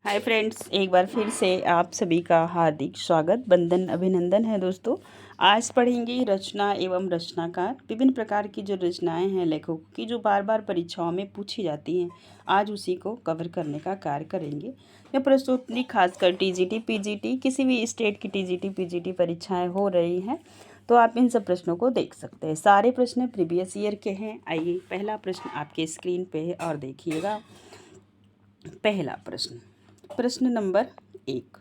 Hi friends, एक बार फिर से आप सभी का हार्दिक स्वागत बंदन अभिनंदन है। दोस्तों, आज पढ़ेंगे रचना एवं रचनाकार। विभिन्न प्रकार की जो रचनाएं हैं लेखकों की, जो बार बार परीक्षाओं में पूछी जाती हैं, आज उसी को कवर करने का कार्य करेंगे। यह प्रस्तुति खासकर टीजीटी पीजीटी, किसी भी स्टेट की टीजीटी पीजीटी परीक्षाएँ हो रही हैं तो आप इन सब प्रश्नों को देख सकते हैं। सारे प्रश्न प्रीवियस ईयर के हैं। आइए, पहला प्रश्न आपके स्क्रीन पे है और देखिएगा। पहला प्रश्न, प्रश्न नंबर 1,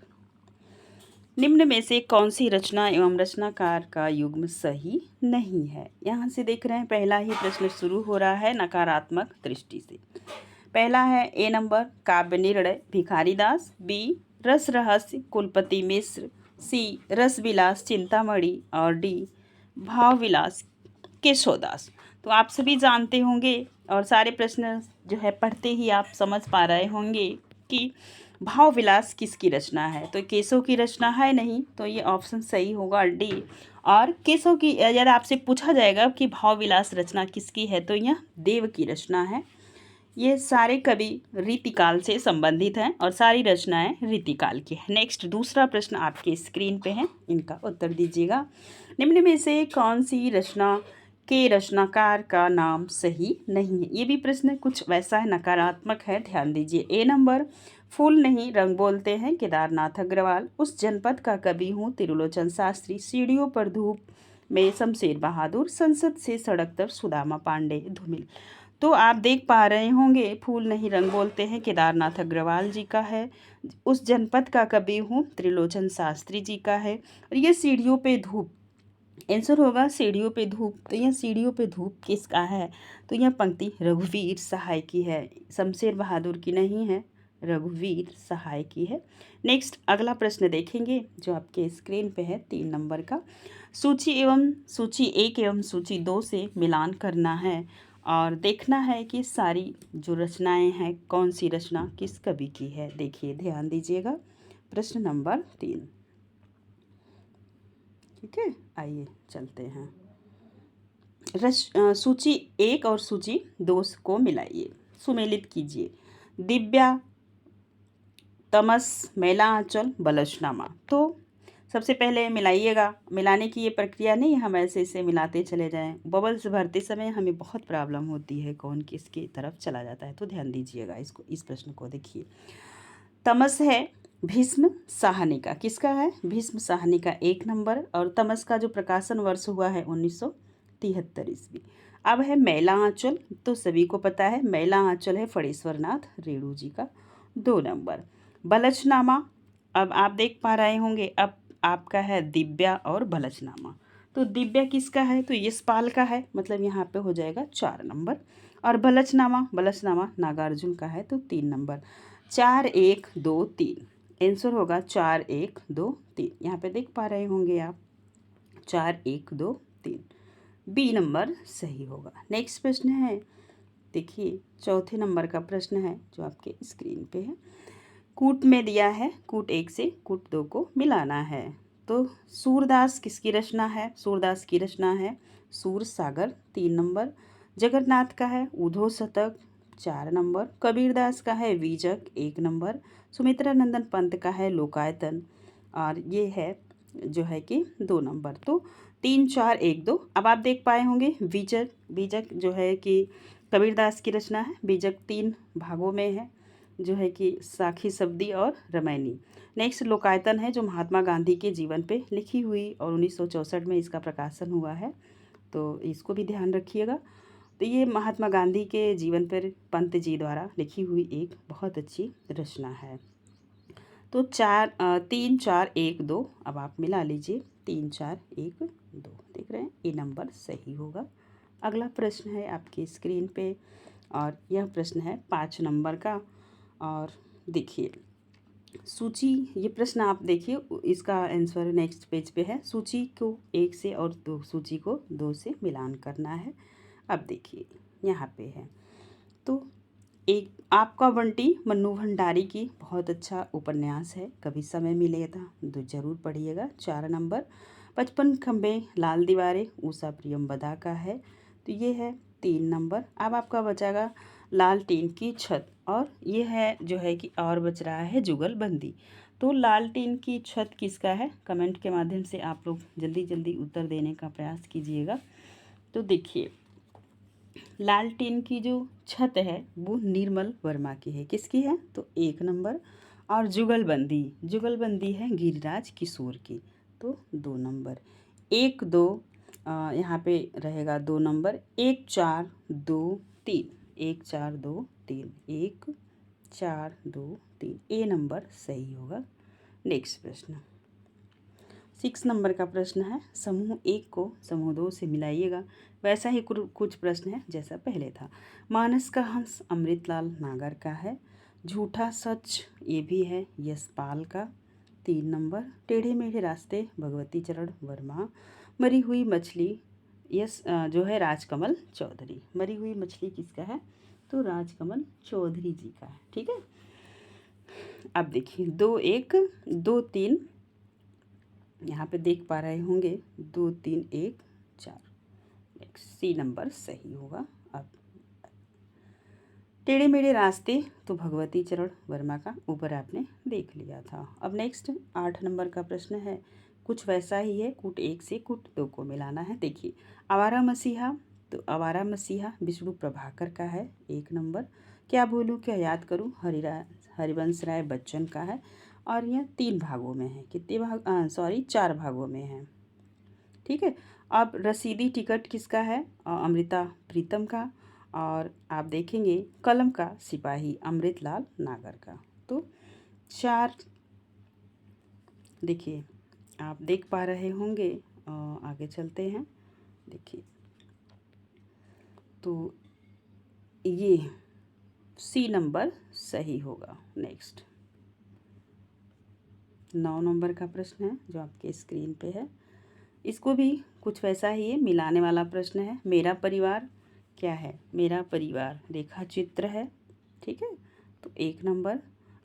निम्न में से कौन सी रचना एवं रचनाकार का युग्म सही नहीं है। यहाँ से देख रहे हैं, पहला ही प्रश्न शुरू हो रहा है नकारात्मक दृष्टि से। पहला है ए नंबर, काव्य निर्णय भिखारीदास, बी रस रहस्य कुलपति मिश्र, सी रस विलास चिंतामणि और डी भाव विलास केशवदास। तो आप सभी जानते होंगे और सारे प्रश्न जो है पढ़ते ही आप समझ पा रहे होंगे कि भाव विलास किसकी रचना है। तो केशव की रचना है नहीं, तो ये ऑप्शन सही होगा डी। और केशव की, यदि आपसे पूछा जाएगा कि भाव विलास रचना किसकी है, तो यह देव की रचना है। ये सारे कवि रीतिकाल से संबंधित हैं और सारी रचनाएं रीतिकाल की हैं। नेक्स्ट, दूसरा प्रश्न आपके स्क्रीन पे है, इनका उत्तर दीजिएगा। निम्न में से कौन सी रचना के रचनाकार का नाम सही नहीं है। ये भी प्रश्न कुछ वैसा है, नकारात्मक है, ध्यान दीजिए। ए नंबर, फूल नहीं रंग बोलते हैं केदारनाथ अग्रवाल, उस जनपद का कवि हूँ त्रिलोचन शास्त्री, सीढ़ियों पर धूप में शमशेर बहादुर, संसद से सड़क तक सुदामा पांडे धूमिल। तो आप देख पा रहे होंगे, फूल नहीं रंग बोलते हैं केदारनाथ अग्रवाल जी का है, उस जनपद का कवि हूँ त्रिलोचन शास्त्री जी का है, और ये सीढ़ियों पे धूप, आंसर होगा सीढ़ियों पे धूप। तो यह सीढ़ियों पे धूप किसका है, तो यह पंक्ति रघुवीर सहाय की है, शमशेर बहादुर की नहीं है, रघुवीर सहाय की है। नेक्स्ट, अगला प्रश्न देखेंगे जो आपके स्क्रीन पे है 3 नंबर का। सूची 1 एवं सूची 2 से मिलान करना है और देखना है कि सारी जो रचनाएं हैं कौन सी रचना किस कवि की है। देखिए, ध्यान दीजिएगा, प्रश्न नंबर 3। ठीक है, आइए चलते हैं। सूची 1 और सूची 2 को मिलाइए, सुमेलित कीजिए। दिव्या, तमस, मैला आंचल, बलशनामा। तो सबसे पहले मिलाइएगा। मिलाने की ये प्रक्रिया नहीं, हम ऐसे ऐसे मिलाते चले जाएं। बबल्स भरते समय हमें बहुत प्रॉब्लम होती है, कौन किसकी तरफ चला जाता है। तो ध्यान दीजिएगा, इसको, इस प्रश्न को देखिए। तमस है भीष्म साहनी का, किसका है, भीष्म साहनी का 1 नंबर, और तमस का जो प्रकाशन वर्ष हुआ है 1973 ईस्वी। अब है मैला आंचल, तो सभी को पता है मैला आंचल है फणीश्वर नाथ रेणु जी का, 2 नंबर। बलचनामा, अब आप देख पा रहे होंगे, अब आपका है दिव्या और बलचनामा। तो दिव्या किसका है, तो यशपाल का है, मतलब यहाँ पे हो जाएगा 4 नंबर। और बलचनामा, बलचनामा नागार्जुन का है, तो 3 नंबर। 4 1 2 3, आंसर होगा 4 1 2 3। यहाँ पे देख पा रहे होंगे आप, 4 1 2 3, बी नंबर सही होगा। नेक्स्ट प्रश्न है, देखिए, चौथे नंबर का प्रश्न है जो आपके स्क्रीन पे है। कूट में दिया है, कूट 1 से कूट 2 को मिलाना है। तो सूरदास किसकी रचना है, सूरदास की रचना है सूर सागर, 3 नंबर। जगन्नाथ का है ऊधो शतक, 4 नंबर। कबीरदास का है बीजक, 1 नंबर। सुमित्रा नंदन पंत का है लोकायतन, और ये है जो है कि 2 नंबर। तो 3 4 1 2। अब आप देख पाए होंगे बीजक, बीजक जो है कि कबीरदास की रचना है। बीजक 3 भागों में है, जो है कि साखी शब्दी और रामायणी। नेक्स्ट, लोकायतन है जो महात्मा गांधी के जीवन पे लिखी हुई, और 1964 में इसका प्रकाशन हुआ है, तो इसको भी ध्यान रखिएगा। तो ये महात्मा गांधी के जीवन पर पंत जी द्वारा लिखी हुई एक बहुत अच्छी रचना है। तो 3 4 1 2, अब आप मिला लीजिए, 3 4 1 2, देख रहे हैं, ए नंबर सही होगा। अगला प्रश्न है आपकी स्क्रीन पे, और यह प्रश्न है 5 नंबर का। और देखिए, सूची, ये प्रश्न आप देखिए, इसका आंसर नेक्स्ट पेज पे है। सूची को 1 से और 2, सूची को 2 से मिलान करना है। अब देखिए, यहाँ पे है, तो एक आपका बंटी मन्नू भंडारी की बहुत अच्छा उपन्यास है, कभी समय मिलेगा तो जरूर पढ़िएगा, 4 नंबर। 55 खंबे लाल दीवारें, उषा प्रियमवदा का है, तो ये है 3 नंबर। अब आपका बचागा लालटेन की छत, और ये है जो है कि और बच रहा है जुगलबंदी। तो लालटेन की छत किसका है? कमेंट के माध्यम से आप लोग जल्दी जल्दी उत्तर देने का प्रयास कीजिएगा। तो देखिए, लालटेन की जो छत है वो निर्मल वर्मा की है। किसकी है? तो 1 नंबर। और जुगलबंदी, जुगलबंदी है गिरिराज किशोर की, तो 2 नंबर। 1 2 यहाँ पे रहेगा 2 नंबर। 1 4 2 3, 1 4 2 3, 1 4 2 3, ए नंबर सही होगा। नेक्स्ट प्रश्न 6 नंबर का प्रश्न है, समूह 1 को समूह 2 से मिलाइएगा। वैसा ही कुछ प्रश्न है जैसा पहले था। मानस का हंस अमृतलाल नागर का है। झूठा सच ये भी है यशपाल का, 3 नंबर। टेढ़े मेढ़े रास्ते भगवती चरण वर्मा। मरी हुई मछली जो है राजकमल चौधरी। मरी हुई मछली किसका है? तो राजकमल चौधरी जी का है। ठीक है, अब देखिए 2 1 2 3, यहाँ पे देख पा रहे होंगे 2 3 1 4, नेक्स्ट सी नंबर सही होगा। अब टेढ़े मेढ़े रास्ते तो भगवती चरण वर्मा का ऊपर आपने देख लिया था। अब नेक्स्ट 8 नंबर का प्रश्न है, कुछ वैसा ही है, कूट 1 से कूट 2 को मिलाना है। देखिए, आवारा मसीहा, तो आवारा मसीहा विष्णु प्रभाकर का है, 1 नंबर। क्या भूलूं क्या याद करूं हरिवंश राय बच्चन का है, और यह 3 भागों में है। कितने भाग? 4 भागों में है। ठीक है, अब रसीदी टिकट किसका है? अमृता प्रीतम का। और आप देखेंगे कलम का सिपाही अमृतलाल नागर का। तो 4 देखिए आप देख पा रहे होंगे। आगे चलते हैं। देखिए, तो ये सी नंबर सही होगा। नेक्स्ट 9 नंबर का प्रश्न है जो आपके स्क्रीन पे है। इसको भी कुछ वैसा ही है, मिलाने वाला प्रश्न है। मेरा परिवार क्या है? मेरा परिवार रेखा चित्र है। ठीक है, तो 1 नंबर।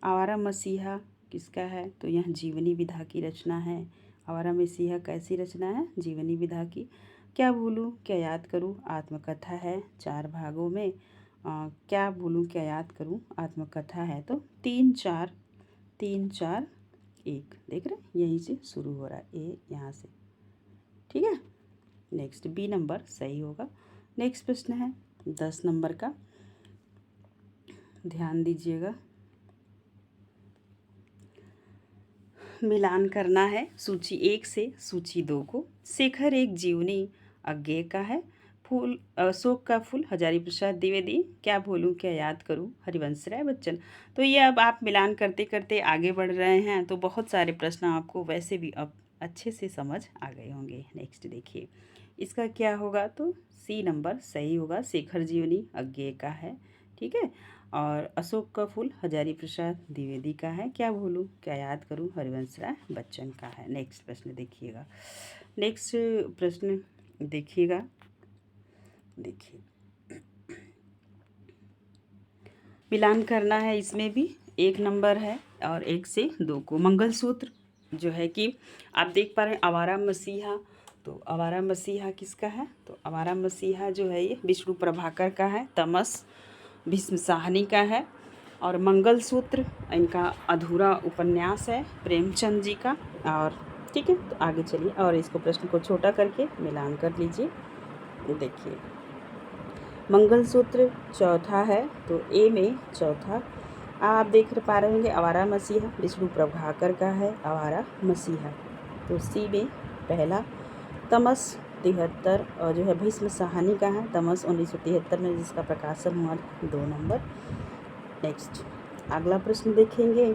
आवारा मसीहा किसका है? तो यह जीवनी विधा की रचना है। आवारा मसीहा कैसी रचना है? जीवनी विधा की। क्या भूलूं क्या याद करूं आत्मकथा है, 4 भागों में। क्या भूलूं क्या याद करूं आत्मकथा है, तो 3 4 3 4 1, देख रहे यहीं से शुरू हो रहा है, ए यहाँ से। ठीक है, नेक्स्ट बी नंबर सही होगा। नेक्स्ट प्रश्न है 10 नंबर का, ध्यान दीजिएगा। मिलान करना है सूची 1 से सूची 2 को। शेखर एक जीवनी अज्ञे का है। फूल अशोक का फूल हजारी प्रसाद द्विवेदी। क्या भूलूं क्या याद करूं हरिवंश राय बच्चन। तो ये अब आप मिलान करते करते आगे बढ़ रहे हैं, तो बहुत सारे प्रश्न आपको वैसे भी अब अच्छे से समझ आ गए होंगे। नेक्स्ट देखिए, इसका क्या होगा? तो सी नंबर सही होगा। शेखर जीवनी अज्ञे का है। ठीक है, और अशोक का फूल हजारी प्रसाद द्विवेदी का है। क्या भूलूं क्या याद करूं हरिवंश राय बच्चन का है। नेक्स्ट प्रश्न देखिएगा। नेक्स्ट प्रश्न देखिएगा। देखिए, मिलान करना है, इसमें भी 1 नंबर है और 1 से 2 को। मंगलसूत्र जो है कि आप देख पा रहे हैं आवारा मसीहा, तो आवारा मसीहा किसका है? तो आवारा मसीहा जो है ये विष्णु प्रभाकर का है। तमस भीष्म साहनी का है। और मंगलसूत्र इनका अधूरा उपन्यास है प्रेमचंद जी का। और ठीक है, तो आगे चलिए और इसको प्रश्न को छोटा करके मिलान कर लीजिए। देखिए, मंगलसूत्र चौथा है, तो ए में चौथा आप देख पा रहे होंगे आवारा मसीहा विष्णु प्रभाकर का है। आवारा मसीहा, तो सी में पहला। तमस 73 और जो है भीष्म साहनी का है। तमस 1973 में जिसका प्रकाशन हुआ, 2 नंबर। नेक्स्ट अगला प्रश्न देखेंगे,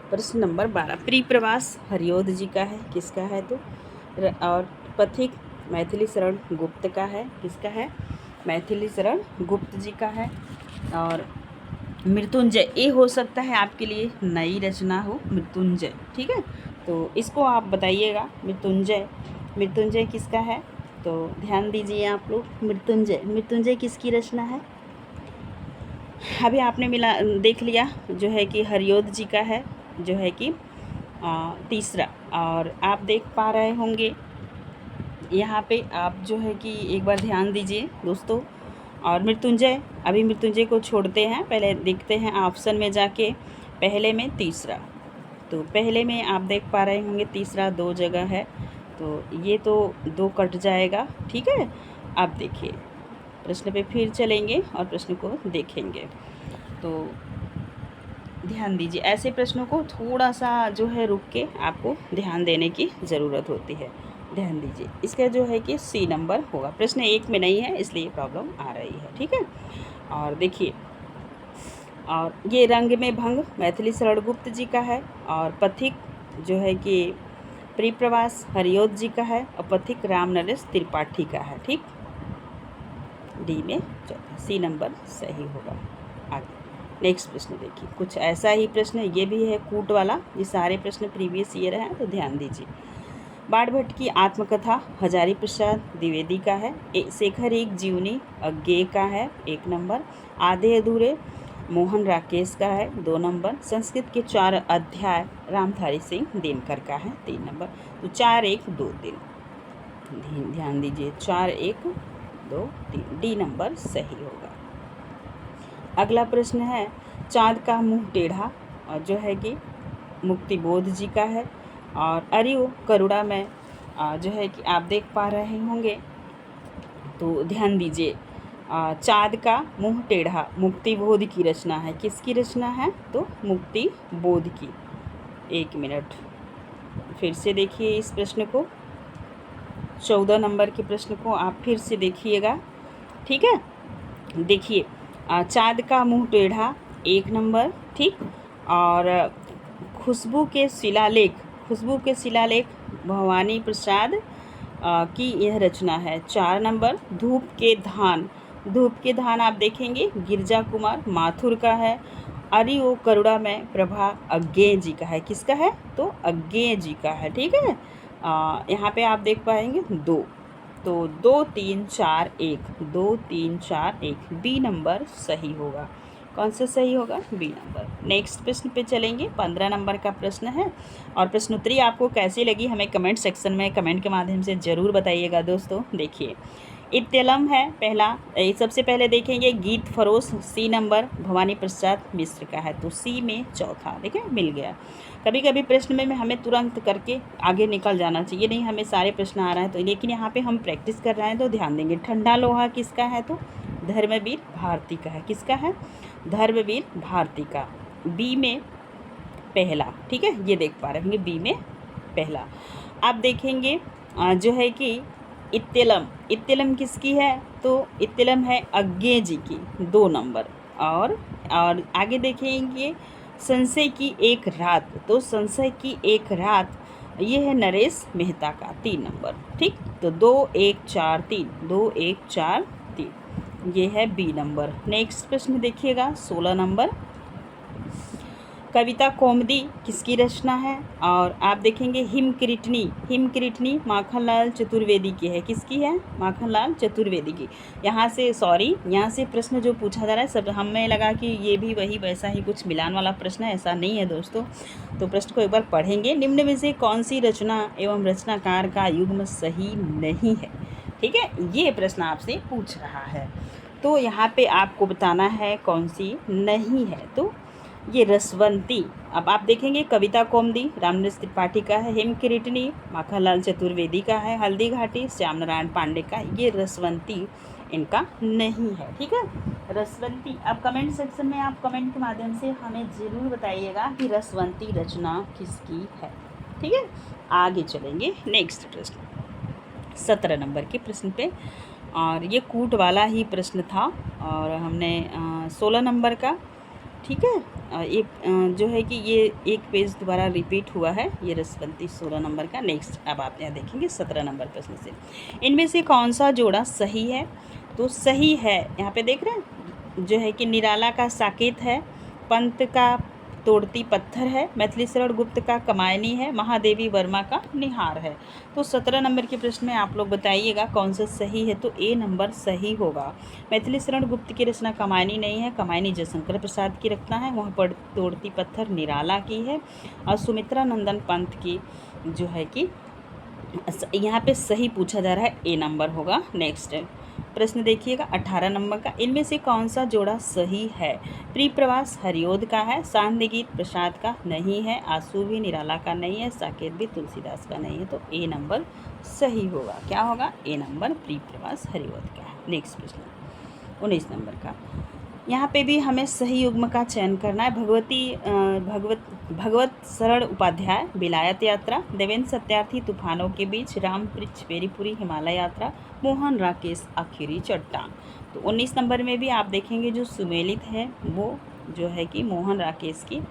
प्रश्न नंबर 12। प्री प्रवास हरियोध जी का है। किसका है? तो और पथिक मैथिली शरण गुप्त का है। किसका है? मैथिली शरण गुप्त जी का है। और मृत्युंजय ये हो सकता है आपके लिए नई रचना हो, मृत्युंजय। ठीक है, तो इसको आप बताइएगा। मृत्युंजय किसका है? तो ध्यान दीजिए आप लोग। मृत्युंजय किसकी रचना है? अभी आपने देख लिया जो है कि हरियोध जी का है, जो है कि तीसरा। और आप देख पा रहे होंगे यहाँ पे, आप जो है कि एक बार ध्यान दीजिए दोस्तों। और मृत्युंजय, अभी मृत्युंजय को छोड़ते हैं, पहले देखते हैं ऑप्शन में जाके। पहले में तीसरा, तो पहले में आप देख पा रहे होंगे तीसरा 2 जगह है, तो ये तो 2 कट जाएगा। ठीक है, अब देखिए प्रश्न पे फिर चलेंगे और प्रश्न को देखेंगे। तो ध्यान दीजिए, ऐसे प्रश्नों को थोड़ा सा जो है रुक के आपको ध्यान देने की ज़रूरत होती है। ध्यान दीजिए, इसका जो है कि सी नंबर होगा। प्रश्न 1 में नहीं है इसलिए प्रॉब्लम आ रही है। ठीक है, और देखिए, और ये रंग में भंग मैथिली शरण गुप्त जी का है, और पथिक जो है कि प्रिप्रवास हरिओत जी का है, और पथिक राम नरेश त्रिपाठी का है। ठीक, डी में चौथा, सी नंबर सही होगा। आगे नेक्स्ट प्रश्न देखिए, कुछ ऐसा ही प्रश्न, ये भी है कूट वाला, ये सारे प्रश्न प्रीवियस ईयर हैं, तो ध्यान दीजिए। बाण भट्ट की आत्मकथा हजारी प्रसाद द्विवेदी का है। शेखर एक जीवनी अज्ञेय का है, 1 नंबर। आधे अधूरे मोहन राकेश का है, 2 नंबर। संस्कृत के 4 अध्याय रामधारी सिंह दिनकर का है, 3 नंबर। तो 4 1 2 3, ध्यान दीजिए, 4 1 2 3, डी नंबर सही होगा। अगला प्रश्न है चाँद का मुंह टेढ़ा, और जो है कि मुक्तिबोध जी का है, और अरियो करुणा में जो है कि आप देख पा रहे होंगे। तो ध्यान दीजिए, चाँद का मुंह टेढ़ा मुक्तिबोध की रचना है। किसकी रचना है? तो मुक्तिबोध की। 1 मिनट, फिर से देखिए इस प्रश्न को, 14 नंबर के प्रश्न को आप फिर से देखिएगा। ठीक है, देखिए, चाँद का मुंह टेढ़ा 1 नंबर। ठीक, और खुशबू के शिलालेख भवानी प्रसाद की यह रचना है, 4 नंबर। धूप के धान आप देखेंगे गिरजा कुमार माथुर का है। अरियो करुणा में प्रभा अज्ञेय जी का है। किसका है? तो अज्ञेय जी का है। ठीक है, यहाँ पे आप देख पाएंगे 2, तो 2 3 4 1, 2 3 4 1, बी नंबर सही होगा। कौन सा सही होगा? B number. नेक्स्ट प्रश्न पे चलेंगे, 15 नंबर का प्रश्न है, और प्रश्नोत्तरी आपको कैसी लगी हमें कमेंट सेक्शन में कमेंट के माध्यम से ज़रूर बताइएगा दोस्तों। देखिए, इत्तेलम है पहला, सबसे पहले देखेंगे गीत फरोश, सी नंबर भवानी प्रसाद मिश्र का है, तो सी में चौथा, देखें मिल गया। कभी कभी प्रश्न में हमें तुरंत करके आगे निकल जाना चाहिए, नहीं हमें सारे प्रश्न आ रहा है तो, लेकिन यहाँ पे हम प्रैक्टिस कर रहे हैं तो ध्यान देंगे। ठंडा लोहा किसका है? तो धर्मवीर भारती का है। किसका है? धर्मवीर भारती का, बी में पहला। ठीक है, ये देख पा रहे होंगे बी में पहला। आप देखेंगे जो है कि इत्तेलम किसकी है? तो इत्तेलम है अज्ञेय जी की, 2 नंबर। और आगे देखेंगे संशय की एक रात, तो संशय की एक रात ये है नरेश मेहता का, 3 नंबर। ठीक, तो 2 1 4 3, 2 1 4 3, ये है बी नंबर। नेक्स्ट प्रश्न देखिएगा, 16 नंबर। कविता कौमुदी किसकी रचना है? और आप देखेंगे हिमकिरीटनी माखनलाल चतुर्वेदी की है। किसकी है? माखनलाल चतुर्वेदी की। यहाँ से प्रश्न जो पूछा जा रहा है सब हमें लगा कि ये भी वही वैसा ही कुछ मिलान वाला प्रश्न है, ऐसा नहीं है दोस्तों। तो प्रश्न को एक बार पढ़ेंगे। निम्न में से कौन सी रचना एवं रचनाकार का युग्म सही नहीं है? ठीक है, ये प्रश्न आपसे पूछ रहा है, तो यहाँ पे आपको बताना है कौन सी नहीं है। तो ये रसवंती, अब आप देखेंगे कविता कौमुदी रामनरेश त्रिपाठी का है, हिमकिरीटनी माखनलाल चतुर्वेदी का है, हल्दी घाटी श्याम नारायण पांडे का, ये रसवंती इनका नहीं है। ठीक है, रसवंती। अब कमेंट सेक्शन में आप कमेंट के माध्यम से हमें ज़रूर बताइएगा कि रसवंती रचना किसकी है। ठीक है, आगे चलेंगे नेक्स्ट प्रश्न, 17 नंबर के प्रश्न पे, और ये कूट वाला ही प्रश्न था, और हमने 16 नंबर का। ठीक है, एक जो है कि ये एक पेज दोबारा रिपीट हुआ है, ये रसवंती 16 नंबर का। नेक्स्ट अब आप यहाँ देखेंगे 17 नंबर प्रश्न से, इनमें से कौन सा जोड़ा सही है? तो सही है, यहाँ पे देख रहे हैं जो है कि निराला का साकेत है, पंत का तोड़ती पत्थर है, मैथिली शरण गुप्त का कमायनी है, महादेवी वर्मा का निहार है। तो 17 नंबर के प्रश्न में आप लोग बताइएगा कौन सा सही है? तो ए नंबर सही होगा। मैथिली शरण गुप्त की रचना कमायनी नहीं है, कमायनी जयशंकर प्रसाद की रचना है, वहाँ पर तोड़ती पत्थर निराला की है, और सुमित्रा नंदन पंत की जो है कि यहाँ पे सही पूछा जा रहा है, ए नंबर होगा। नेक्स्ट प्रश्न देखिएगा 18 नंबर का, इनमें से कौन सा जोड़ा सही है? प्रिय प्रवास हरिओद का है, सांध्य गीत प्रसाद का नहीं है, आंसू भी निराला का नहीं है, साकेत भी तुलसीदास का नहीं है। तो ए नंबर सही होगा। क्या होगा? ए नंबर प्रिय प्रवास हरिओद का है। नेक्स्ट प्रश्न 19 नंबर का, यहाँ पे भी हमें सही युग्म का चयन करना है। भगवत शरण उपाध्याय विलायत यात्रा, देवेंद्र सत्यार्थी तूफानों के बीच, राम पृच्छ बेरीपुरी हिमालय यात्रा, मोहन राकेश आखिरी चट्टान। तो 19 नंबर में भी आप देखेंगे जो सुमेलित है वो जो है कि मोहन राकेश की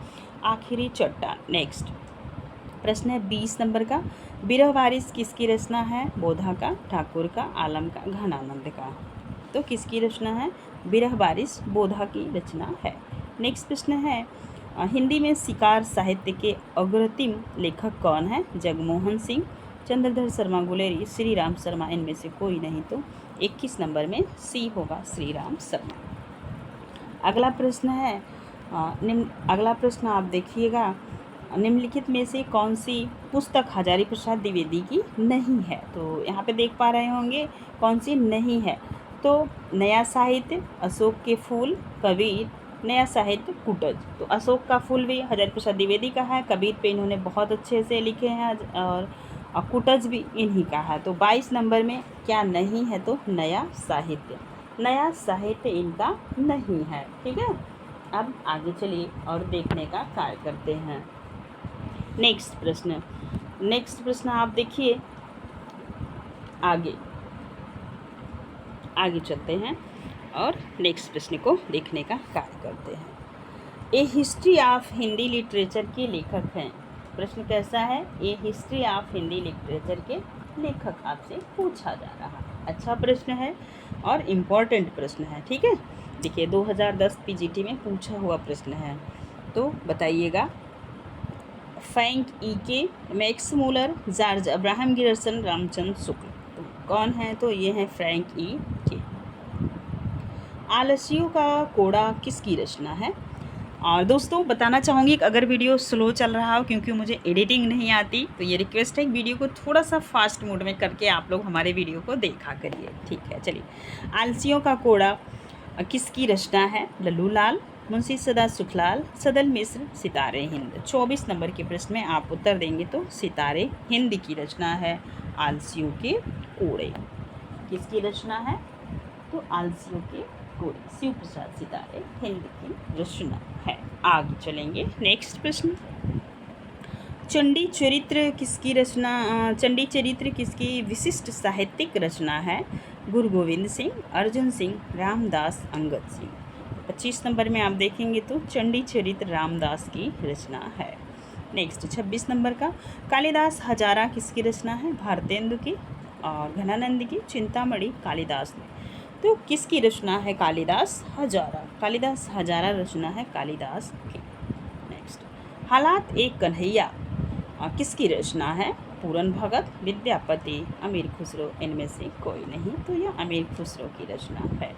आखिरी चट्टान। नेक्स्ट प्रश्न है 20 नंबर का, बिरह बारिश किसकी रचना है? बोधा का, ठाकुर का, आलम का, घनानंद का। तो किसकी रचना है? बिरह बारिश बोधा की रचना है। नेक्स्ट प्रश्न है हिंदी में शिकार साहित्य के अग्रतिम लेखक कौन है? जगमोहन सिंह, चंद्रधर शर्मा गुलेरी, श्री राम शर्मा, इनमें से कोई नहीं। तो 21 नंबर में सी होगा, श्री राम शर्मा। अगला प्रश्न है अगला प्रश्न आप देखिएगा, निम्नलिखित में से कौन सी पुस्तक हजारी प्रसाद द्विवेदी की नहीं है? तो यहाँ पे देख पा रहे होंगे कौन सी नहीं है। तो नया साहित्य, अशोक के फूल, कबीर, नया साहित्य, कुटज। तो अशोक का फूल भी हजारी प्रसाद द्विवेदी का है, कबीर पे इन्होंने बहुत अच्छे से लिखे हैं और कुटज भी इन्हीं का है। तो 22 नंबर में क्या नहीं है? तो नया साहित्य, नया साहित्य इनका नहीं है। ठीक है, अब आगे चलिए और देखने का कार्य करते हैं। नेक्स्ट प्रश्न आप देखिए, आगे चलते हैं और नेक्स्ट प्रश्न को देखने का कार्य करते हैं। ए हिस्ट्री ऑफ हिंदी लिटरेचर के लेखक हैं। प्रश्न कैसा है? ए हिस्ट्री ऑफ हिंदी लिटरेचर के लेखक आपसे पूछा जा रहा है। अच्छा प्रश्न है और इम्पॉर्टेंट प्रश्न है। ठीक है, देखिए 2010 पीजीटी में पूछा हुआ प्रश्न है। तो बताइएगा, Frank E Keay, Max Muller, George Abraham Grierson, Ramchandra Shukla. तो कौन है? तो ये है फ्रैंक ई के। आलसियों का कोड़ा किसकी रचना है? और दोस्तों बताना चाहूँगी कि अगर वीडियो स्लो चल रहा हो क्योंकि मुझे एडिटिंग नहीं आती, तो ये रिक्वेस्ट है कि वीडियो को थोड़ा सा फास्ट मोड में करके आप लोग हमारे वीडियो को देखा करिए। ठीक है, चलिए। आलसियों का कोड़ा किसकी रचना है? लल्लू लाल, मुंशी सदा सुखलाल, सदल मिश्र, सितारे हिंद। 24 नंबर के प्रश्न में आप उत्तर देंगे तो सितारे हिंद की रचना है आलसियों के कोड़े। किसकी रचना है? तो आलसियों के कोड़े, शिव प्रसाद सितारे हिंद की रचना है। आगे चलेंगे। नेक्स्ट प्रश्न, चंडी चरित्र किसकी रचना? चंडी चरित्र किसकी विशिष्ट साहित्यिक रचना है? गुरु गोविंद सिंह, अर्जुन सिंह, रामदास, अंगद सिंह। 25 नंबर में आप देखेंगे तो चंडी चरित्र रामदास की रचना है। नेक्स्ट 26 नंबर का, कालिदास हजारा किसकी रचना है? भारतेंदु की और घनानंद की, चिंतामणि, कालिदास ने। तो किसकी रचना है? कालिदास हजारा। कालिदास हजारा रचना है कालिदास की। नेक्स्ट, हालात एक कन्हैया किसकी रचना है? पूरन भगत, विद्यापति, अमीर खुसरो, इनमें से कोई नहीं। तो यह अमीर खुसरो की रचना है।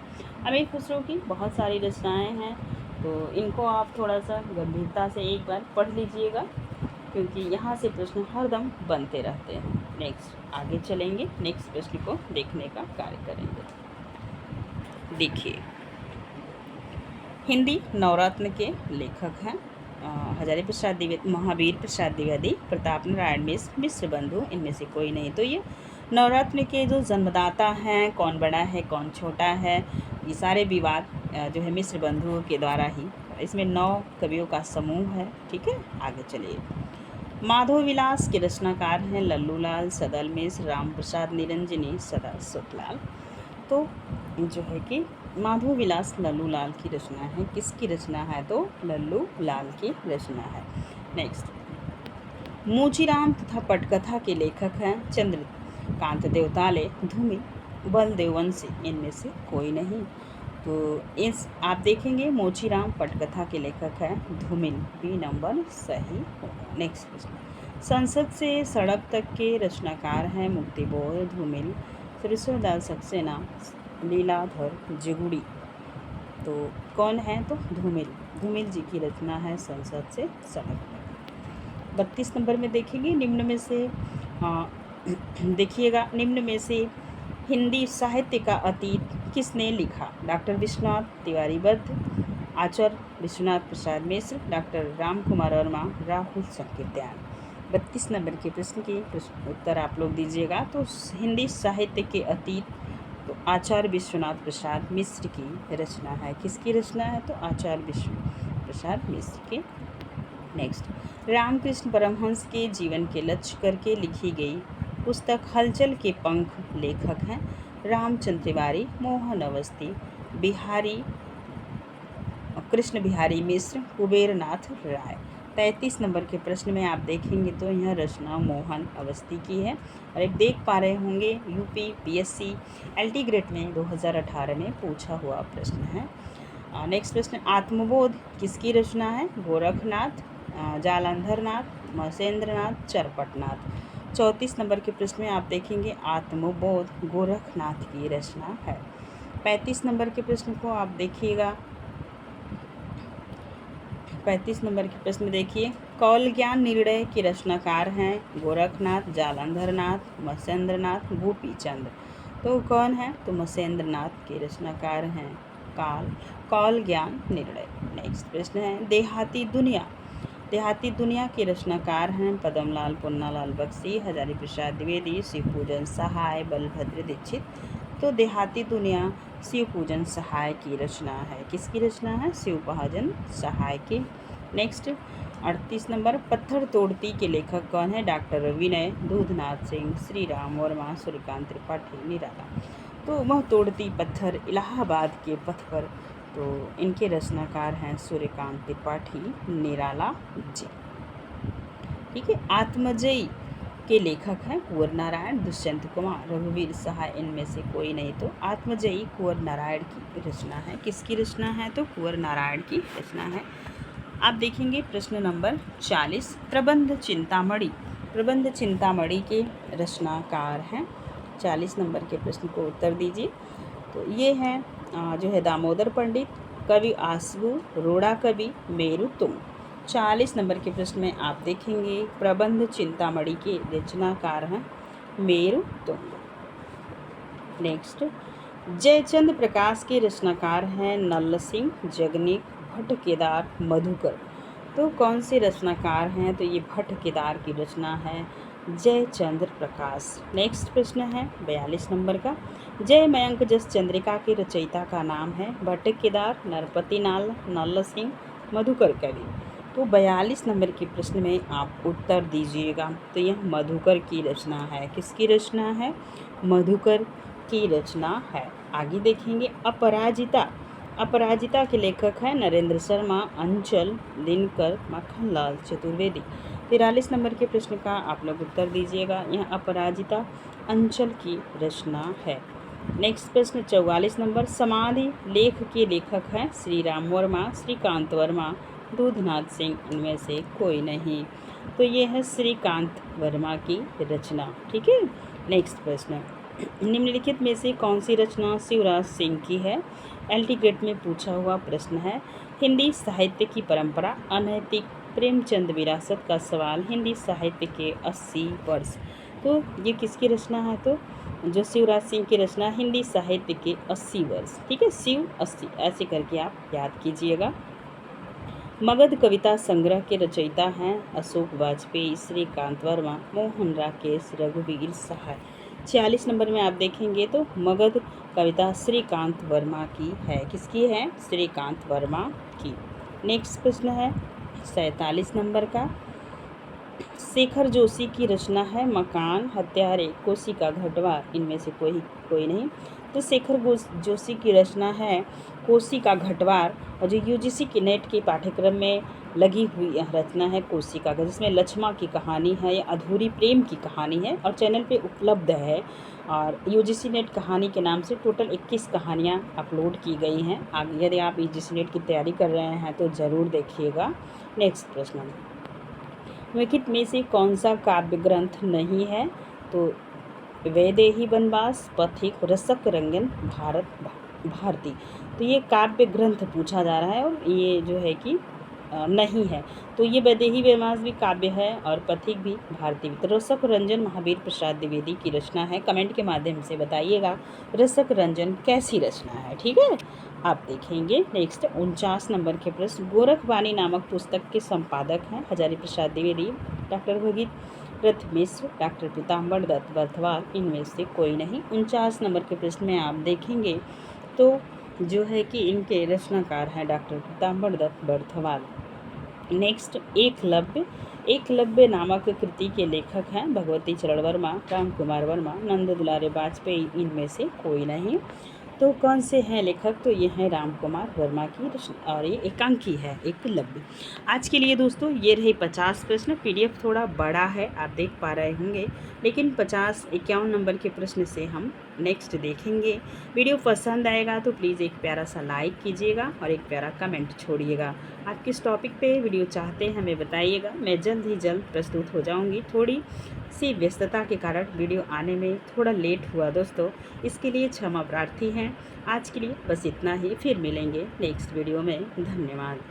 अमीर खुसरो की बहुत सारी रचनाएं हैं, तो इनको आप थोड़ा सा गंभीरता से एक बार पढ़ लीजिएगा क्योंकि यहाँ से प्रश्न हरदम बनते रहते हैं। नेक्स्ट आगे चलेंगे, नेक्स्ट प्रश्न को देखने का कार्य करेंगे। देखिए, हिंदी नवरत्न के लेखक हैं हजारी प्रसाद द्विवेदी, महावीर प्रसाद द्विवेदी, प्रताप नारायण मिश्र, मिश्र बंधु, इनमें से कोई नहीं। तो ये नवरत्न के जो जन्मदाता हैं, कौन बड़ा है कौन छोटा है, ये सारे विवाद जो है मिश्र बंधुओं के द्वारा ही। इसमें 9 कवियों का समूह है। ठीक है, आगे चलिए। माधव विलास के रचनाकार हैं लल्लू लाल, सदल मिश्र, राम प्रसाद निरंजनी, सदा सुखलाल। तो जो है कि माधव विलास लल्लू लाल की रचना है। किसकी रचना है? तो लल्लू लाल की रचना है। नेक्स्ट, मोचीराम तथा पटकथा के लेखक हैं चंद्रकांत देवताले, धूमिल, बलदेववंशी, इनमें से कोई नहीं। तो इस आप देखेंगे मोचीराम पटकथा के लेखक हैं धूमिल, बी नंबर सही होगा। नेक्स्ट प्रश्न, संसद से सड़क तक के रचनाकार हैं मुक्तिबोध, धूमिल, सुरेश्वरदास सक्सेना, लीलाधर जगुड़ी। तो कौन है? तो धूमिल, धूमिल जी की रचना है संसद से सड़क तक। 32 नंबर में देखेंगे, निम्न में से देखिएगा, निम्न में से हिंदी साहित्य का अतीत किसने लिखा? डॉक्टर विश्वनाथ तिवारी बद्ध, आचार्य विश्वनाथ प्रसाद मिश्र, डॉक्टर राम कुमार वर्मा, राहुल संकीर्त्यान। 32 नंबर के प्रश्न की प्रश्न उत्तर आप लोग दीजिएगा। तो हिंदी साहित्य के अतीत तो आचार्य विश्वनाथ प्रसाद मिश्र की रचना है। किसकी रचना है? तो आचार्य विश्व प्रसाद मिश्र की। नेक्स्ट, रामकृष्ण परमहंस के जीवन के लक्ष्य करके लिखी गई पुस्तक हलचल के पंख लेखक हैं रामचंद्र तिवारी, मोहन अवस्थी, बिहारी कृष्ण बिहारी मिश्र, कुबेरनाथ राय। 33 नंबर के प्रश्न में आप देखेंगे तो यह रचना मोहन अवस्थी की है। और एक देख पा रहे होंगे यूपी पीएससी एलटी ग्रेड में 2018 में पूछा हुआ प्रश्न है। नेक्स्ट प्रश्न, आत्मबोध किसकी रचना है? गोरखनाथ, जालंधरनाथ, मसेंद्रनाथ, चरपटनाथ। 34 नंबर के प्रश्न में आप देखेंगे आत्मबोध गोरखनाथ की रचना है। 35 नंबर के प्रश्न को आप देखिएगा। 35 नंबर के प्रश्न में देखिए, कौल ज्ञान निर्णय के रचनाकार हैं गोरखनाथ, जालंधरनाथ, मसेंद्रनाथ, गोपीचंद। तो कौन है? तो मसेंद्रनाथ के रचनाकार हैं कौल ज्ञान निर्णय। नेक्स्ट प्रश्न है, देहाती दुनिया के रचनाकार हैं पद्मलाल पुन्नालाल बख्शी, हजारी प्रसाद द्विवेदी, शिवपूजन सहाय, बलभद्र दीक्षित। तो देहाती दुनिया शिवपूजन सहाय की रचना है। किसकी रचना है? शिवपूजन सहाय की। नेक्स्ट 38 नंबर, पत्थर तोड़ती के लेखक कौन है? डॉक्टर विनय, दूधनाथ सिंह, श्री राम वर्मा, सूर्यकांत त्रिपाठी, निराला। तो वह तोड़ती पत्थर इलाहाबाद के पथ पर, तो इनके रचनाकार हैं सूर्यकांत त्रिपाठी, निराला जी। ठीक है। आत्मजयी के लेखक हैं कुंवर नारायण, दुष्यंत कुमार, रघुवीर सहाय। इनमें से कोई नहीं। तो आत्मजयी कुंवर नारायण की रचना है। किसकी रचना है? तो कुंवर नारायण की रचना है। आप देखेंगे प्रश्न नंबर 40, प्रबंध चिंतामणि के रचनाकार हैं। 40 नंबर के प्रश्न को उत्तर दीजिए। तो ये हैं जो है दामोदर पंडित, कवि आसगु, रोड़ा कवि, मेरु तुंग। 40 नंबर के प्रश्न में आप देखेंगे प्रबंध चिंतामणि के रचनाकार हैं मेरु तुंग। नेक्स्ट, जयचंद प्रकाश के रचनाकार हैं नल्ल सिंह, जगनीक, भट्ट केदार, मधुकर। तो कौन से रचनाकार हैं? तो ये भट्ट केदार की रचना है जयचंद्र प्रकाश। नेक्स्ट प्रश्न है 42 नंबर का, जय मयंक जस चंद्रिका के रचयिता का नाम है? भट्ट केदार, नरपति नाल, नल्ल सिंह, मधुकर कवि। तो 42 नंबर के प्रश्न में आप उत्तर दीजिएगा। तो यह मधुकर की रचना है। किसकी रचना है? मधुकर की रचना है। आगे देखेंगे अपराजिता के लेखक हैं नरेंद्र शर्मा, अंचल, दिनकर, माखनलाल चतुर्वेदी। 43 नंबर के प्रश्न का आप लोग उत्तर दीजिएगा। यह अपराजिता अंचल की रचना है। नेक्स्ट प्रश्न 44 नंबर, समाधि लेख के लेखक हैं श्री राम वर्मा, श्रीकांत वर्मा, दूधनाथ सिंह। इनमें से कोई नहीं। तो ये है श्रीकांत वर्मा की रचना। ठीक है। नेक्स्ट प्रश्न, निम्नलिखित में से कौन सी रचना शिवराज सिंह की है? एलटी ग्रेड में पूछा हुआ प्रश्न है। हिंदी साहित्य की परंपरा अनैतिक, प्रेमचंद विरासत का सवाल, हिंदी साहित्य के 80 वर्ष। तो ये किसकी रचना है? तो जो शिवराज सिंह की रचना हिंदी साहित्य के 80 वर्ष। ठीक है, शिव 80 ऐसे करके आप याद कीजिएगा। मगध कविता संग्रह के रचयिता हैं अशोक वाजपेयी, श्रीकांत वर्मा, मोहन राकेश, रघुवीर सहाय। 46 नंबर में आप देखेंगे तो मगध कविता श्रीकांत वर्मा की है। किसकी है? श्रीकांत वर्मा की। नेक्स्ट प्रश्न है 47 नंबर का, शेखर जोशी की रचना है मकान, हत्यारे, कोसी का घटवार। इनमें से कोई नहीं। तो शेखर जोशी की रचना है कोसी का घटवार, और जो यूजीसी के नेट के पाठ्यक्रम में लगी हुई यह रचना है कोसी का घटवार, जिसमें लक्ष्मा की कहानी है, या अधूरी प्रेम की कहानी है, और चैनल पे उपलब्ध है। और यूजीसी नेट कहानी के नाम से टोटल 21 कहानियाँ अपलोड की गई हैं। आगे यदि आप यूजीसी नेट की तैयारी कर रहे हैं तो ज़रूर देखिएगा। नेक्स्ट प्रश्न, निम्नलिखित में से कौन सा काव्य ग्रंथ नहीं है? तो वैदेही वनवास, पथिक, रसक रंजन, भारती। तो ये काव्य ग्रंथ पूछा जा रहा है, और ये जो है कि नहीं है। तो ये वैदेही वेमांस भी काव्य है और पथिक भी भारतीय भी। तो रसक रंजन महावीर प्रसाद द्विवेदी की रचना है। कमेंट के माध्यम से बताइएगा रसक रंजन कैसी रचना है, ठीक है। आप देखेंगे नेक्स्ट 49 नंबर के प्रश्न। गोरखवाणी नामक पुस्तक के संपादक हैं हजारी प्रसाद द्विवेदी, डॉक्टर भगीरथ मिश्र, डॉक्टर पीताम्बर दत्त बर्थवाल, इनमें से कोई नहीं। 49 नंबर के प्रश्न में आप देखेंगे तो जो है कि इनके रचनाकार हैं डॉक्टर पीताम्बर दत्त बर्थवाल। नेक्स्ट एकलव्य नामक कृति के लेखक हैं भगवती चरण वर्मा, राम कुमार वर्मा, नंद दुलारे वाजपेयी, इनमें से कोई नहीं। तो कौन से हैं लेखक? तो ये हैं राम कुमार वर्मा की रचना और ये एकांकी है एकलव्य। आज के लिए दोस्तों ये रही 50 प्रश्न। पीडीएफ थोड़ा बड़ा है, आप देख पा रहे होंगे, लेकिन 51 नंबर के प्रश्न से हम नेक्स्ट देखेंगे। वीडियो पसंद आएगा तो प्लीज़ एक प्यारा सा लाइक कीजिएगा और एक प्यारा कमेंट छोड़िएगा। आप किस टॉपिक पे वीडियो चाहते हैं हमें बताइएगा। मैं जल्द ही जल्द प्रस्तुत हो जाऊंगी। थोड़ी सी व्यस्तता के कारण वीडियो आने में थोड़ा लेट हुआ दोस्तों, इसके लिए क्षमा प्रार्थी हैं। आज के लिए बस इतना ही, फिर मिलेंगे नेक्स्ट वीडियो में। धन्यवाद।